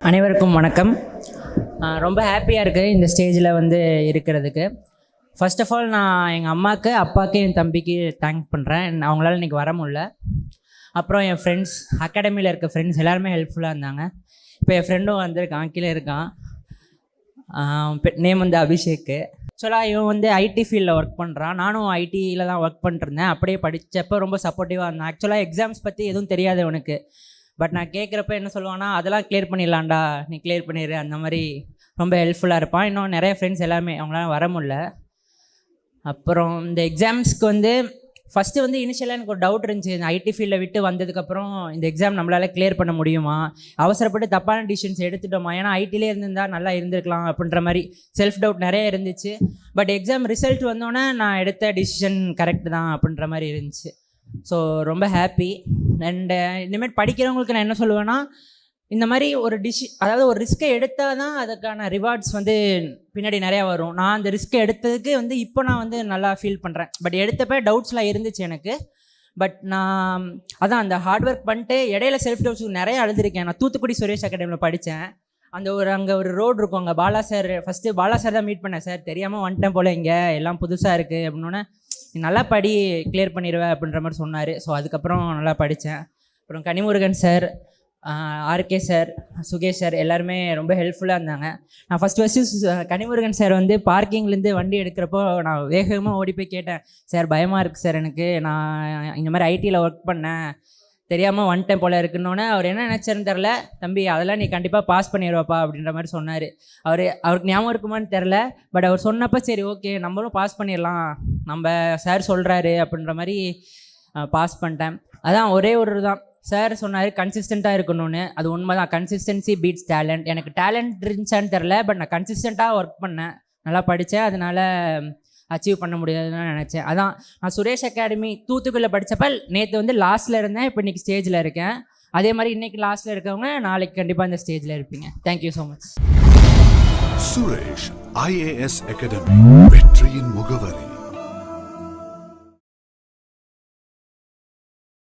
அனைவருக்கும் வணக்கம். ரொம்ப ஹாப்பியாக இருக்குது இந்த ஸ்டேஜில் வந்து இருக்கிறதுக்கு. ஃபர்ஸ்ட் ஆஃப் ஆல் நான் எங்கள் அம்மாவுக்கு, அப்பாவுக்கு, என் தம்பிக்கு தேங்க் பண்ணுறேன். அவங்களால இன்றைக்கி வர முடியல. அப்புறம் என் ஃப்ரெண்ட்ஸ், அகாடமியில் இருக்க ஃப்ரெண்ட்ஸ் எல்லாருமே ஹெல்ப்ஃபுல்லாக இருந்தாங்க. இப்போ என் ஃப்ரெண்டும் வந்திருக்கான், கீழே இருக்கான். நேம் வந்து அபிஷேக்கு. ஆக்சுவலாக இவன் வந்து ஐடி ஃபீல்டில் ஒர்க் பண்ணுறான். நானும் ஐடியில் தான் ஒர்க் பண்ணிருந்தேன். அப்படியே படித்தப்போ ரொம்ப சப்போர்ட்டிவாக இருந்தேன். ஆக்சுவலாக எக்ஸாம்ஸ் பற்றி எதுவும் தெரியாது அவனுக்கு. பட் நான் கேட்குறப்ப என்ன சொல்லுவான்னா, அதெல்லாம் கிளியர் பண்ணிடலாம்டா, நீ கிளியர் பண்ணிடு, அந்த மாதிரி ரொம்ப ஹெல்ப்ஃபுல்லாக இருப்பான். இன்னும் நிறைய ஃப்ரெண்ட்ஸ் எல்லாமே அவங்களால வர முடியல. அப்புறம் இந்த எக்ஸாம்ஸ்க்கு வந்து ஃபஸ்ட்டு வந்து இனிஷியலாக எனக்கு ஒரு டவுட் இருந்துச்சு. இந்த ஐடி ஃபீல்டை விட்டு வந்ததுக்கப்புறம் இந்த எக்ஸாம் நம்மளால் கிளியர் பண்ண முடியுமா, அவசரப்பட்டு தப்பான டிசிஷன்ஸ் எடுத்துட்டோமா, ஏன்னா ஐடிலே இருந்திருந்தால் நல்லா இருந்திருக்கலாம் அப்படின்ற மாதிரி செல்ஃப் டவுட் நிறைய இருந்துச்சு. பட் எக்ஸாம் ரிசல்ட் வந்தோன்னே நான் எடுத்த டிசிஷன் கரெக்ட் தான் அப்படின்ற மாதிரி இருந்துச்சு. ஸோ ரொம்ப ஹாப்பி. அண்டு இனிமேல் படிக்கிறவங்களுக்கு நான் என்ன சொல்லுவேன்னா, இந்த மாதிரி ஒரு அதாவது ஒரு ரிஸ்க்கை எடுத்தால் தான் அதுக்கான ரிவார்ட்ஸ் வந்து பின்னாடி நிறையா வரும். நான் அந்த ரிஸ்க்கை எடுத்ததுக்கு வந்து இப்போ நான் வந்து நல்லா ஃபீல் பண்ணுறேன். பட் எடுத்தப்போ டவுட்ஸ்லாம் இருந்துச்சு எனக்கு. பட் நான் அதான் அந்த ஹார்ட் ஒர்க் பண்ணிட்டு இடையில செல்ஃப் டவுட்ஸ் நிறைய அழுதுருக்கேன். நான் தூத்துக்குடி சுரேஷ் அகாடமியில் படித்தேன். அங்கே ஒரு ரோடு இருக்கும், அங்கே Bala sir, first Bala sir தான் மீட் பண்ணேன். சார் தெரியாமல் வந்துட்டேன் போல், இங்கே எல்லாம் புதுசாக இருக்குது அப்படின்னோடனே, நீ நல்லா படி, கிளியர் பண்ணிடுவேன் அப்படின்ற மாதிரி சொன்னார். ஸோ அதுக்கப்புறம் நல்லா படித்தேன். அப்புறம் Kanimurugan sir, RK sir, Sukesh sir எல்லாருமே ரொம்ப ஹெல்ப்ஃபுல்லாக இருந்தாங்க. நான் ஃபஸ்ட்டு கனிமுருகன் சார் வந்து பார்க்கிங்லேருந்து வண்டி எடுக்கிறப்போ நான் வேகமாக ஓடி போய் கேட்டேன், சார் பயமாக இருக்குது சார் எனக்கு, நான் இந்த மாதிரி ஐடியில் ஒர்க் பண்ணேன், தெரியாமல் வந்துட்டேன் போல் இருக்குன்னொன்னே அவர் என்ன நினச்சாருன்னு தெரில, தம்பி அதெல்லாம் நீ கண்டிப்பாக பாஸ் பண்ணிடுவாப்பா அப்படின்ற மாதிரி சொன்னார். அவருக்கு ஞாபகம் இருக்குமான்னு தெரில. பட் அவர் சொன்னப்போ சரி ஓகே நம்மளும் பாஸ் பண்ணிடலாம், நம்ம சார் சொல்கிறாரு அப்படின்ற மாதிரி பாஸ் பண்ணிட்டேன். அதான் ஒரே ஒரு தான் சார் சொன்னார், கன்சிஸ்டண்ட்டாக இருக்கணும்னு. அது உண்மை தான், கன்சிஸ்டன்சி பீட்ஸ் டேலண்ட். எனக்கு டேலண்ட் இருந்துச்சான்னு தெரில, பட் நான் கன்சிஸ்டண்ட்டாக ஒர்க் பண்ணேன், நல்லா படித்தேன், அதனால் அச்சீவ் பண்ண முடியாதுன்னு நினச்சேன். அதான் நான் சுரேஷ் அகாடமி தூத்துக்குடியில் படித்தப்ப நேற்று வந்து லாஸ்ட்டில் இருந்தேன், இப்போ இன்றைக்கி ஸ்டேஜில் இருக்கேன். அதே மாதிரி இன்றைக்கி லாஸ்ட்டில் இருக்கவங்க நாளைக்கு கண்டிப்பாக இந்த ஸ்டேஜில் இருப்பீங்க. Thank you so much. Suresh IAS academy, வெற்றியின் முகவரி.